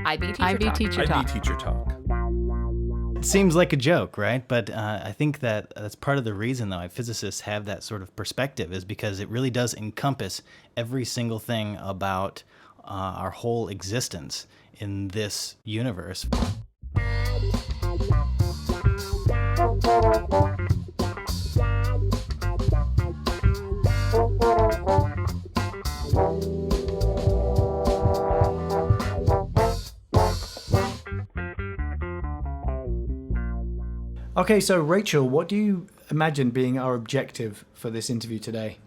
IB Teacher Talk. Teacher Talk. It seems like a joke, right? But I think that that's part of the reason, though, physicists have that sort of perspective, is because it really does encompass every single thing about our whole existence in this universe. Okay, so Rachel, what do you imagine being our objective for this interview today?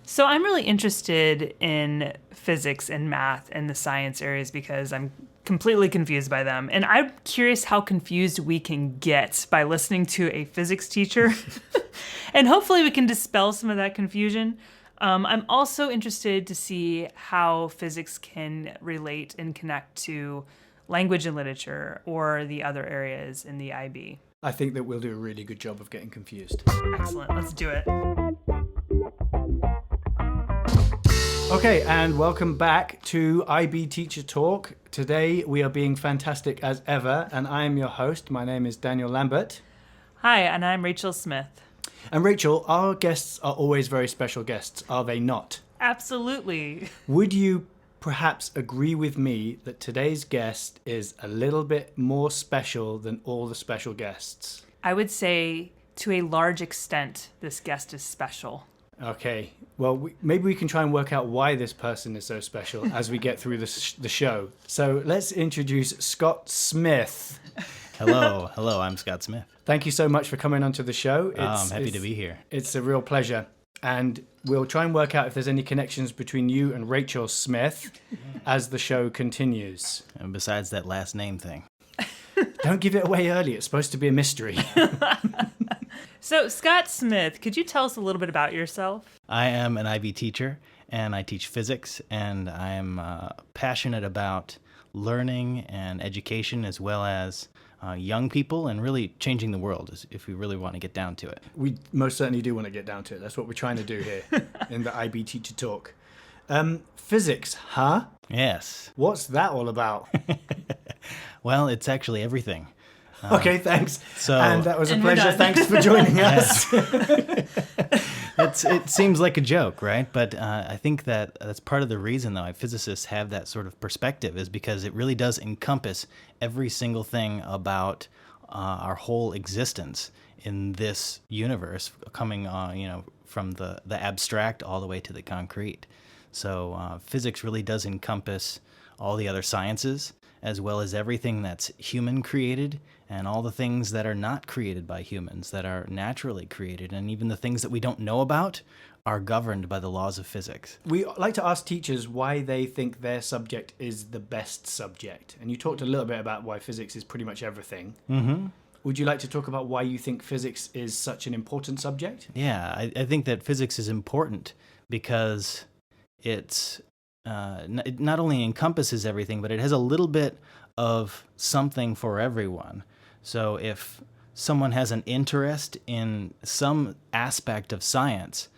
So I'm really interested in physics and math and the science areas because I'm completely confused by them. And I'm curious how confused we can get by listening to a physics teacher. And hopefully we can dispel some of that confusion. I'm also interested to see how physics can relate and connect to language and literature or the other areas in the IB. I think that we'll do a really good job of getting confused. Excellent. Let's do it. Okay, and welcome back to IB Teacher Talk. Today we are being fantastic as ever, and I am your host. My name is Daniel Lambert. Hi, and I'm Rachael Smith. And Rachel, our guests are always very special guests, are they not? Absolutely. Would you perhaps agree with me that today's guest is a little bit more special than all the special guests? I would say to a large extent, this guest is special. Okay, well, maybe we can try and work out why this person is so special as we get through the show. So let's introduce Scott Smith. Hello, I'm Scott Smith. Thank you so much for coming onto the show. I'm happy to be here. It's a real pleasure. And we'll try and work out if there's any connections between you and Rachael Smith as the show continues. And besides that last name thing. Don't give it away early. It's supposed to be a mystery. So, Scott Smith, could you tell us a little bit about yourself? I am an IB teacher, and I teach physics, and I am passionate about learning and education, as well as young people, and really changing the world, if we really want to get down to it. We most certainly do want to get down to it. That's what we're trying to do here in the IB Teacher Talk. Physics, huh? Yes. What's that all about? Well, it's actually everything. Okay, thanks. And that was a And we're pleasure. done. Thanks for joining us. It seems like a joke, right? But I think that that's part of the reason, though, physicists have that sort of perspective, is because it really does encompass every single thing about our whole existence in this universe, coming from the abstract all the way to the concrete. So physics really does encompass all the other sciences, as well as everything that's human created and all the things that are not created by humans, that are naturally created, and even the things that we don't know about are governed by the laws of physics. We like to ask teachers why they think their subject is the best subject. And you talked a little bit about why physics is pretty much everything. Mm-hmm. Would you like to talk about why you think physics is such an important subject? Yeah, I think that physics is important because it not only encompasses everything, but it has a little bit of something for everyone. So if someone has an interest in some aspect of science,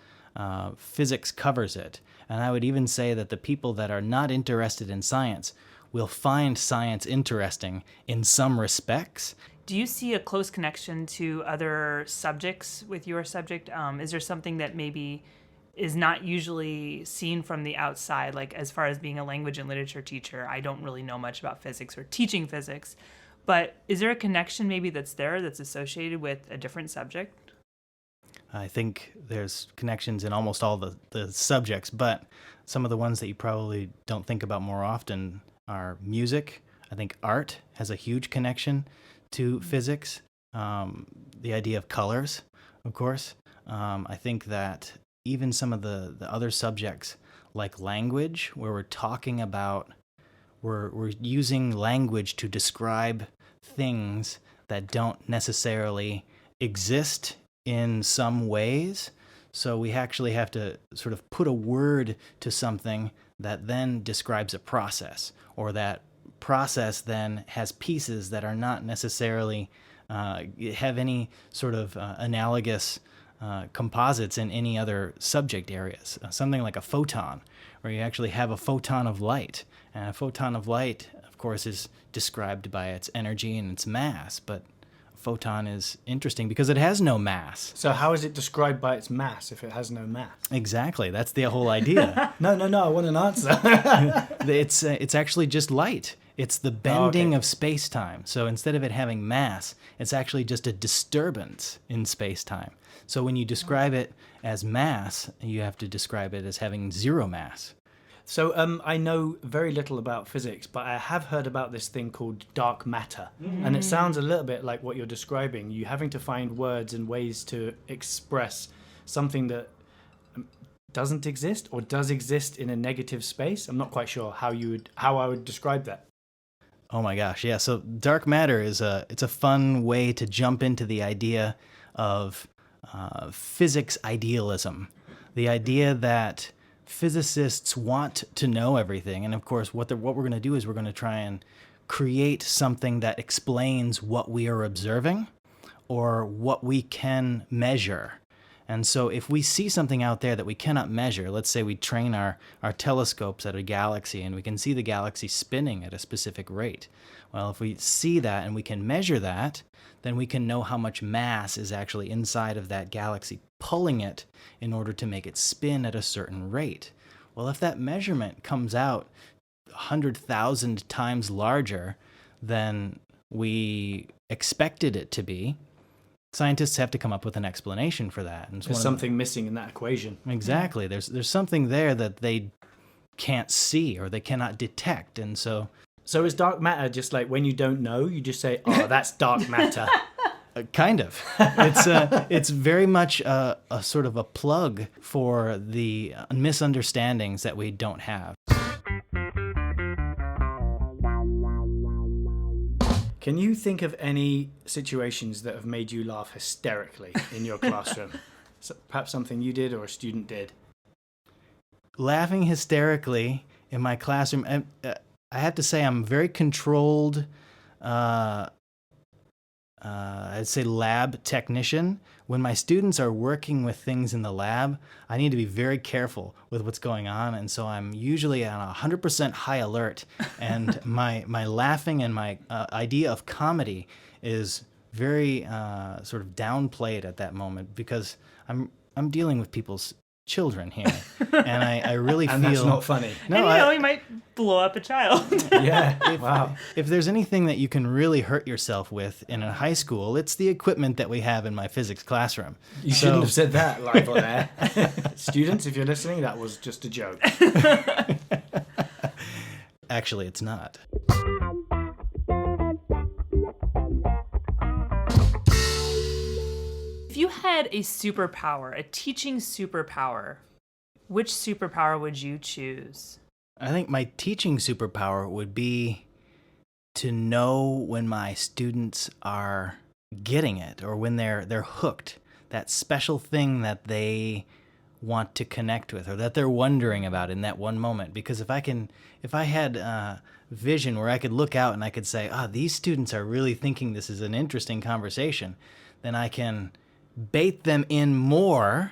physics covers it. And I would even say that the people that are not interested in science will find science interesting in some respects. Do you see a close connection to other subjects with your subject? Is there something that maybe is not usually seen from the outside, like as far as being a language and literature teacher? I don't really know much about physics or teaching physics, but is there a connection maybe that's there that's associated with a different subject? I think there's connections in almost all the subjects, but some of the ones that you probably don't think about more often are music. I think art has a huge connection to physics. The idea of colors, of course. I think that even some of the other subjects, like language, where we're talking about, we're using language to describe things that don't necessarily exist in some ways. So we actually have to sort of put a word to something that then describes a process, or that process then has pieces that are not necessarily have any sort of analogous composites in any other subject areas. Something like a photon, where you actually have a photon of light. And a photon of light, of course, is described by its energy and its mass. But a photon is interesting because it has no mass. So how is it described by its mass if it has no mass? Exactly. That's the whole idea. No, I want an answer. It's actually just light. It's the bending of space-time. So instead of it having mass, it's actually just a disturbance in space-time. So when you describe it as mass, you have to describe it as having zero mass. So I know very little about physics, but I have heard about this thing called dark matter. And it sounds a little bit like what you're describing. You having to find words and ways to express something that doesn't exist or does exist in a negative space. I'm not quite sure how I would describe that. Oh my gosh, yeah. So dark matter it's a fun way to jump into the idea of physics idealism, the idea that physicists want to know everything, and of course, what we're going to do is we're going to try and create something that explains what we are observing or what we can measure. And so if we see something out there that we cannot measure, let's say we train our telescopes at a galaxy and we can see the galaxy spinning at a specific rate. Well, if we see that and we can measure that, then we can know how much mass is actually inside of that galaxy, pulling it in order to make it spin at a certain rate. Well, if that measurement comes out 100,000 times larger than we expected it to be, scientists have to come up with an explanation for that. And There's something missing in that equation. Exactly. There's something there that they can't see or they cannot detect. And so is dark matter just like when you don't know, you just say, oh, that's dark matter? kind of. It's very much a sort of a plug for the misunderstandings that we don't have. Can you think of any situations that have made you laugh hysterically in your classroom? So perhaps something you did or a student did? Laughing hysterically in my classroom, I have to say I'm very controlled, I'd say lab technician. When my students are working with things in the lab, I need to be very careful with what's going on, and so I'm usually on 100% high alert, and my laughing and my idea of comedy is very sort of downplayed at that moment because I'm dealing with people's children here, and I really And feel that's not funny. No, and you might blow up a child. Yeah, wow. If there's anything that you can really hurt yourself with in a high school, it's the equipment that we have in my physics classroom. You shouldn't have said that live on air. Students, if you're listening, that was just a joke. Actually, it's not. If you had a superpower, a teaching superpower, which superpower would you choose? I think my teaching superpower would be to know when my students are getting it or when they're hooked, that special thing that they want to connect with or that they're wondering about in that one moment. Because if I had vision where I could look out and I could say, these students are really thinking this is an interesting conversation, then I can bait them in more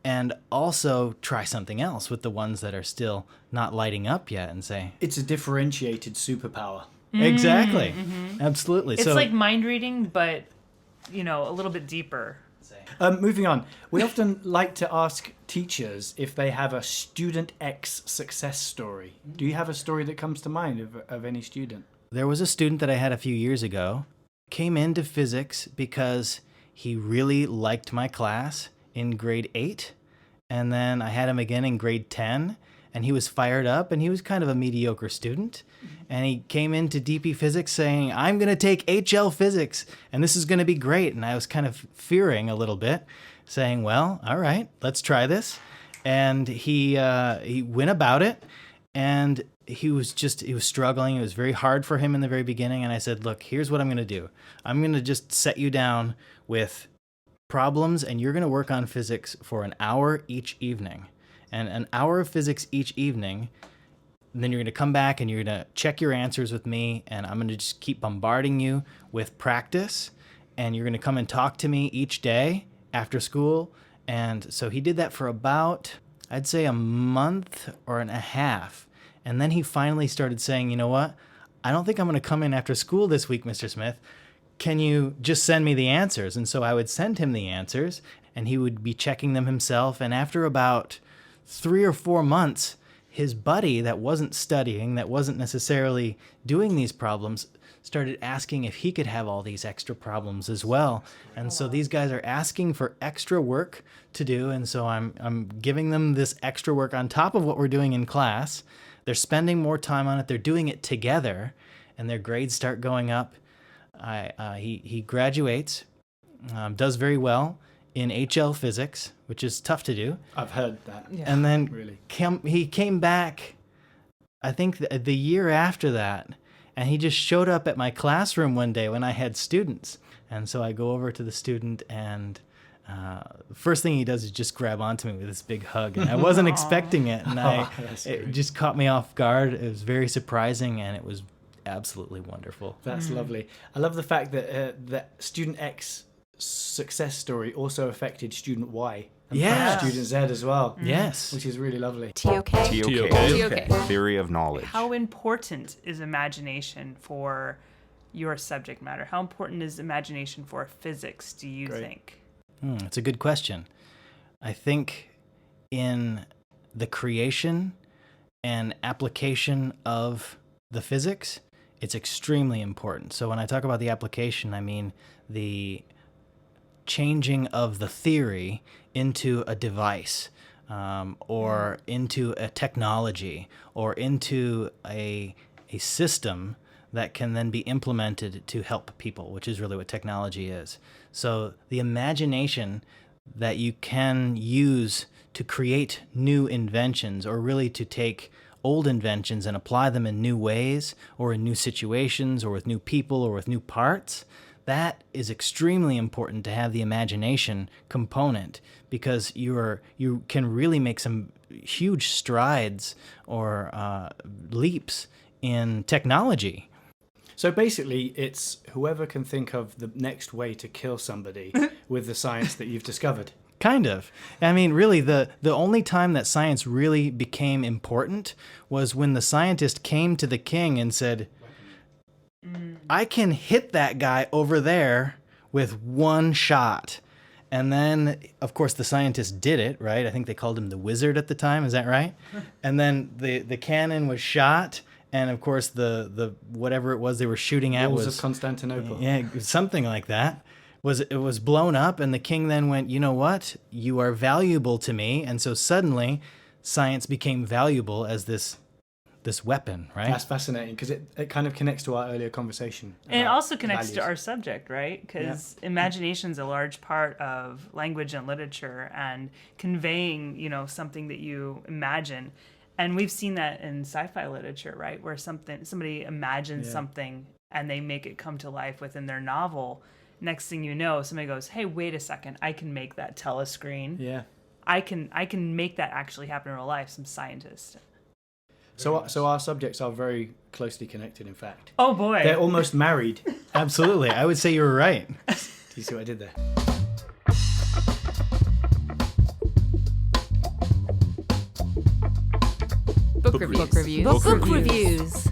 and also try something else with the ones that are still not lighting up yet and say, It's a differentiated superpower. exactly. Absolutely. It's So like mind reading, but, a little bit deeper. Moving on, we often like to ask teachers if they have a student X success story. Do you have a story that comes to mind of any student? there was a student that I had a few years ago, came into physics because he really liked my class in grade 8, and then I had him again in grade 10, and he was fired up, and he was kind of a mediocre student, and he came into DP Physics saying, I'm going to take HL Physics, and this is going to be great, and I was kind of fearing a little bit, saying, well, all right, let's try this, and he went about it, and he was struggling. It was very hard for him in the very beginning, and I said, look, here's what I'm going to do. I'm going to just set you down with problems, and you're going to work on physics for an hour each evening. And an hour of physics each evening, and then you're going to come back and you're going to check your answers with me, and I'm going to just keep bombarding you with practice, and you're going to come and talk to me each day after school. And so he did that for about, I'd say, a month or and a half. And then he finally started saying, you know what? I don't think I'm going to come in after school this week, Mr. Smith. Can you just send me the answers? And so I would send him the answers, and he would be checking them himself. And after about 3 or 4 months, his buddy that wasn't studying, that wasn't necessarily doing these problems, started asking if he could have all these extra problems as well. And so these guys are asking for extra work to do, and so I'm giving them this extra work on top of what we're doing in class. They're spending more time on it. They're doing it together, and their grades start going up. He graduates, does very well in HL physics, which is tough to do. I've heard that. Yeah. And then Really? he came back, I think the year after that, and he just showed up at my classroom one day when I had students. And so I go over to the student, and the first thing he does is just grab onto me with this big hug. And I wasn't expecting it, and it just caught me off guard. It was very surprising, and it was absolutely wonderful. That's lovely. I love the fact that that student X success story also affected student Y and Yes. student Z as well. Yes. Which is really lovely. TOK. TOK. Theory of knowledge. How important is imagination for your subject matter? How important is imagination for physics, do you Great. think? It's a good question. I think in the creation and application of the physics, it's extremely important. So when I talk about the application, I mean the changing of the theory into a device, or into a technology, or into a system that can then be implemented to help people, which is really what technology is. So the imagination that you can use to create new inventions, or really to take old inventions and apply them in new ways, or in new situations, or with new people, or with new parts, that is extremely important to have the imagination component, because you can really make some huge strides or leaps in technology. So basically, it's whoever can think of the next way to kill somebody with the science that you've discovered. Kind of. I mean, really, the only time that science really became important was when the scientist came to the king and said, I can hit that guy over there with one shot. And then, of course, the scientist did it, right? I think they called him the wizard at the time. Is that right? And then the cannon was shot. And, of course, the whatever it was they were shooting at Walls was... of Constantinople. Yeah, something like that. It was blown up, and the king then went, you know what? You are valuable to me. And so suddenly, science became valuable as this weapon, right? That's fascinating, because it kind of connects to our earlier conversation. And it about also connects to values. our subject, right? Because imagination is a large part of language and literature, and conveying, something that you imagine. And we've seen that in sci-fi literature, right? Where somebody imagines something and they make it come to life within their novel. Next thing you know, somebody goes, "Hey, wait a second! I can make that telescreen. Yeah. I can make that actually happen in real life." Some scientist. So our subjects are very closely connected, in fact. Oh boy! They're almost married. Do Absolutely. I would say you were right. you see what I did there? Book reviews. Book reviews.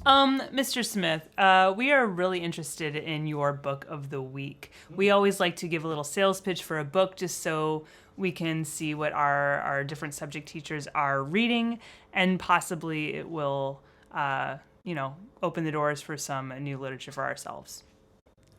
Mr. Smith, we are really interested in your book of the week. We always like to give a little sales pitch for a book just so we can see what our different subject teachers are reading, and possibly it will, open the doors for some new literature for ourselves.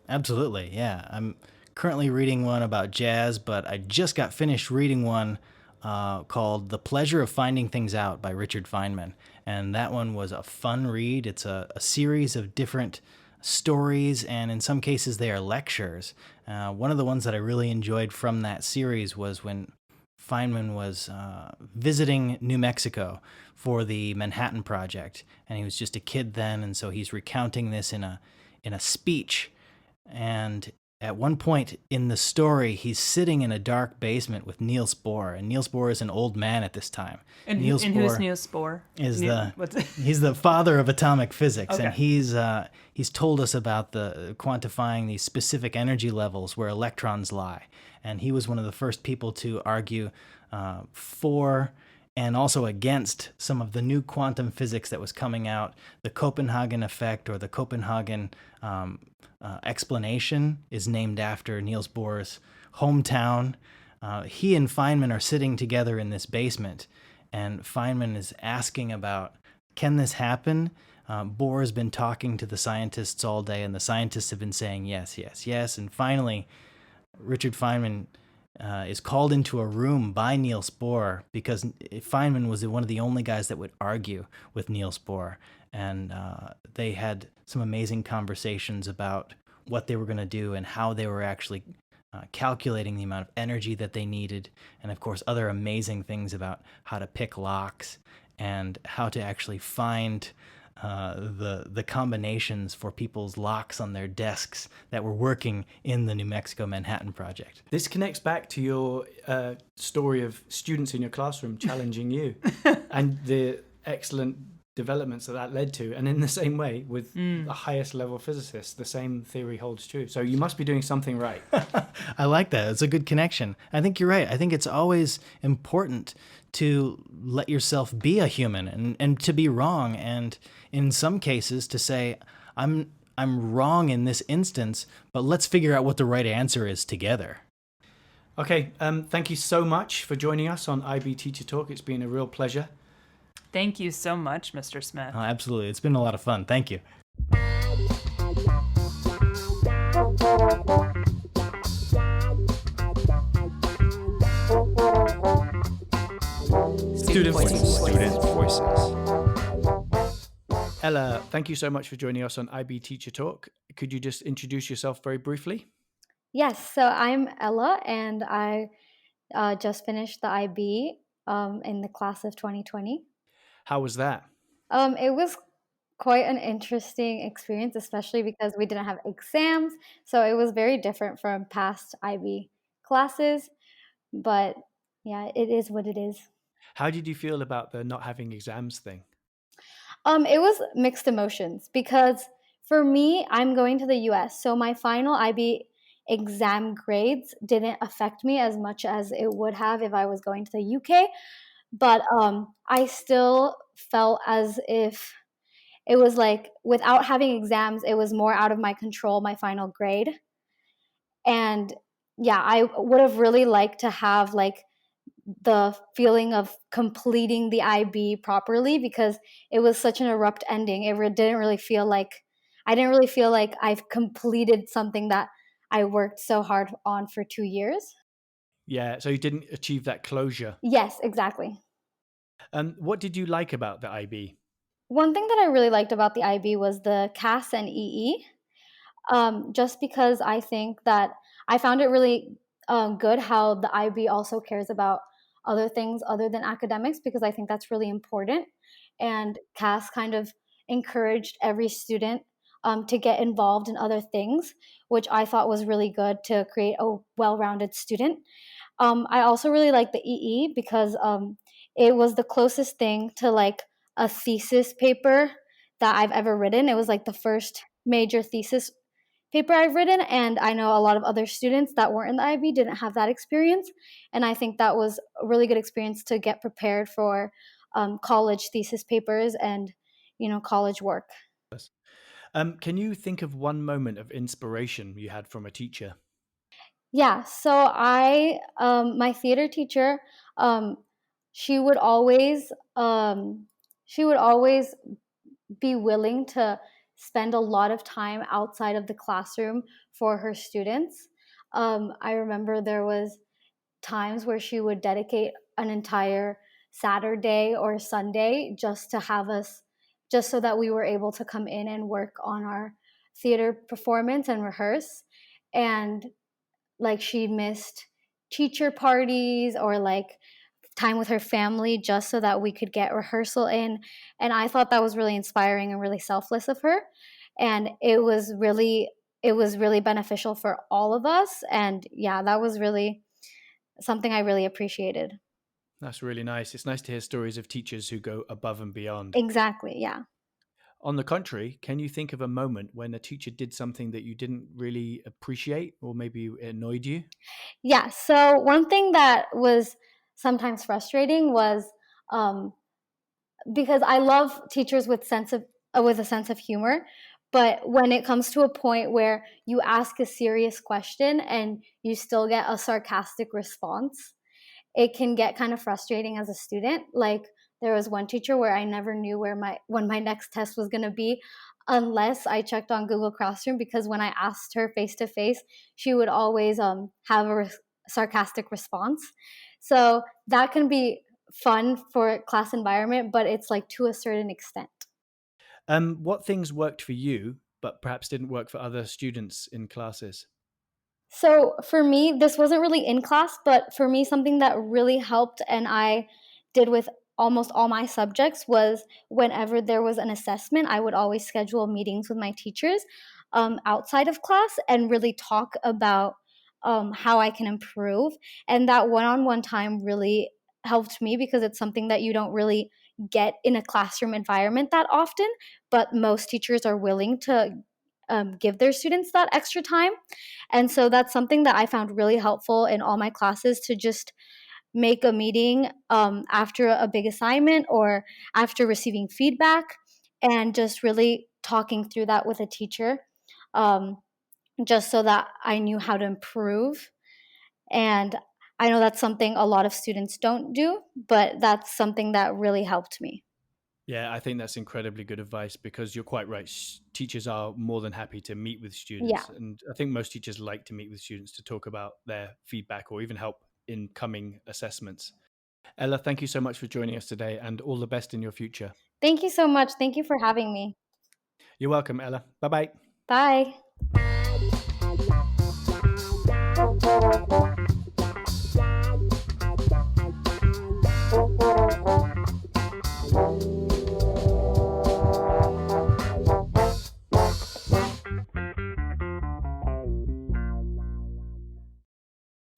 Absolutely, yeah. I'm currently reading one about jazz, but I just got finished reading one called The Pleasure of Finding Things Out by Richard Feynman. And that one was a fun read. It's a series of different stories, and in some cases they are lectures. One of the ones that I really enjoyed from that series was when Feynman was visiting New Mexico for the Manhattan Project. And he was just a kid then, and so he's recounting this in a speech. And at one point in the story, he's sitting in a dark basement with Niels Bohr, and Niels Bohr is an old man at this time. And Niels who's Niels Bohr? He's the father of atomic physics, Okay. and he's told us about the quantifying these specific energy levels where electrons lie, and he was one of the first people to argue for and also against some of the new quantum physics that was coming out. The Copenhagen effect, or the Copenhagen explanation, is named after Niels Bohr's hometown. He and Feynman are sitting together in this basement, and Feynman is asking about, can this happen? Bohr has been talking to the scientists all day, and the scientists have been saying yes, yes, yes. And finally, Richard Feynman is called into a room by Niels Bohr, because Feynman was one of the only guys that would argue with Niels Bohr. And they had some amazing conversations about what they were going to do and how they were actually calculating the amount of energy that they needed, and of course other amazing things about how to pick locks and how to actually find the combinations for people's locks on their desks that were working in the New Mexico Manhattan Project. This connects back to your story of students in your classroom challenging you and the excellent developments that led to. And in the same way, with the highest level physicists, the same theory holds true. So you must be doing something right. I like that. It's a good connection. I think you're right. I think it's always important to let yourself be a human and to be wrong. And in some cases to say, I'm wrong in this instance, but let's figure out what the right answer is together. Okay. Thank you so much for joining us on IB Teacher Talk. It's been a real pleasure. Thank you so much, Mr. Smith. Absolutely. It's been a lot of fun. Thank you. Student Voices. Student Voices. Ella, thank you so much for joining us on IB Teacher Talk. Could you just introduce yourself very briefly? Yes, so I'm Ella, and I just finished the IB in the class of 2020. How was that? It was quite an interesting experience, especially because we didn't have exams, so it was very different from past IB classes, but yeah, it is what it is. How did you feel about the not having exams thing? It was mixed emotions, because for me, I'm going to the US, so my final IB exam grades didn't affect me as much as it would have if I was going to the UK. But I still felt as if it was like, without having exams, it was more out of my control, my final grade. And yeah, I would have really liked to have like the feeling of completing the IB properly, because it was such an abrupt ending. Didn't really feel like, I didn't really feel like I've completed something that I worked so hard on for 2 years. Yeah, so you didn't achieve that closure. Yes, exactly. What did you like about the IB? One thing that I really liked about the IB was the CAS and EE, just because I think that I found it really good how the IB also cares about other things other than academics, because I think that's really important. And CAS kind of encouraged every student to get involved in other things, which I thought was really good to create a well-rounded student. I also really like the EE because it was the closest thing to like a thesis paper that I've ever written. It was like the first major thesis paper I've written, and I know a lot of other students that weren't in the IB didn't have that experience, and I think that was a really good experience to get prepared for college thesis papers and college work. Can you think of one moment of inspiration you had from a teacher? Yeah, so my theater teacher, she would always be willing to spend a lot of time outside of the classroom for her students. I remember there was times where she would dedicate an entire Saturday or Sunday just to have us, just so that we were able to come in and work on our theater performance and rehearse. And like, she missed teacher parties or like time with her family just so that we could get rehearsal in. And I thought that was really inspiring and really selfless of her. And it was really beneficial for all of us. And yeah, that was really something I really appreciated. That's really nice. It's nice to hear stories of teachers who go above and beyond. Exactly, yeah. On the contrary, can you think of a moment when a teacher did something that you didn't really appreciate, or maybe it annoyed you? Yeah, so one thing that was sometimes frustrating was because I love teachers with a sense of humor. But when it comes to a point where you ask a serious question and you still get a sarcastic response, it can get kind of frustrating as a student. Like, there was one teacher where I never knew when my next test was going to be unless I checked on Google Classroom, because when I asked her face to face, she would always have a sarcastic response. So that can be fun for class environment, but it's like to a certain extent. What things worked for you, but perhaps didn't work for other students in classes? So for me, this wasn't really in class, but for me, something that really helped and I did with almost all my subjects was whenever there was an assessment, I would always schedule meetings with my teachers outside of class and really talk about how I can improve. And that one-on-one time really helped me because it's something that you don't really get in a classroom environment that often, but most teachers are willing to give their students that extra time. And so that's something that I found really helpful in all my classes, to just make a meeting after a big assignment or after receiving feedback, and just really talking through that with a teacher, just so that I knew how to improve. And I know that's something a lot of students don't do, but that's something that really helped me. Yeah, I think that's incredibly good advice, because you're quite right. Teachers are more than happy to meet with students. Yeah. And I think most teachers like to meet with students to talk about their feedback or even help in coming assessments. Ella, thank you so much for joining us today, and all the best in your future. Thank you so much. Thank you for having me. You're welcome, Ella. Bye-bye. Bye.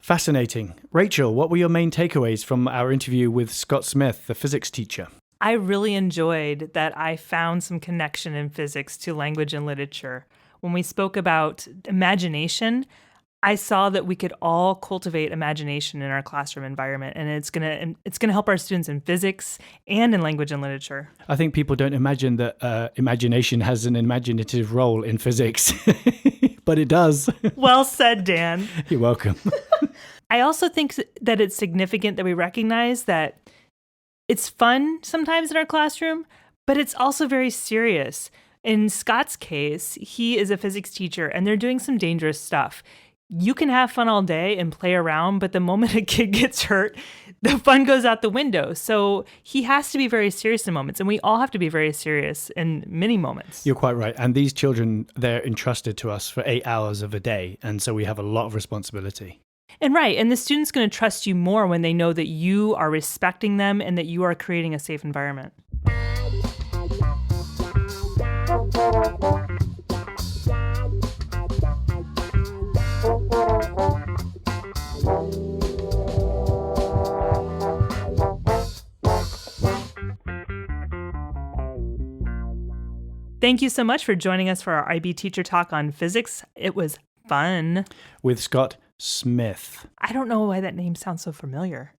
Fascinating. Rachel, what were your main takeaways from our interview with Scott Smith, the physics teacher? I really enjoyed that I found some connection in physics to language and literature. When we spoke about imagination, I saw that we could all cultivate imagination in our classroom environment, and it's gonna help our students in physics and in language and literature. I think people don't imagine that imagination has an imaginative role in physics, but it does. Well said, Dan. You're welcome. I also think that it's significant that we recognize that it's fun sometimes in our classroom, but it's also very serious. In Scott's case, he is a physics teacher and they're doing some dangerous stuff. You can have fun all day and play around, but the moment a kid gets hurt, the fun goes out the window. So he has to be very serious in moments, and we all have to be very serious in many moments. You're quite right. And these children, they're entrusted to us for 8 hours of a day. And so we have a lot of responsibility. And right. And the student's going to trust you more when they know that you are respecting them and that you are creating a safe environment. Thank you so much for joining us for our IB Teacher Talk on physics. It was fun. With Scott Smith. I don't know why that name sounds so familiar.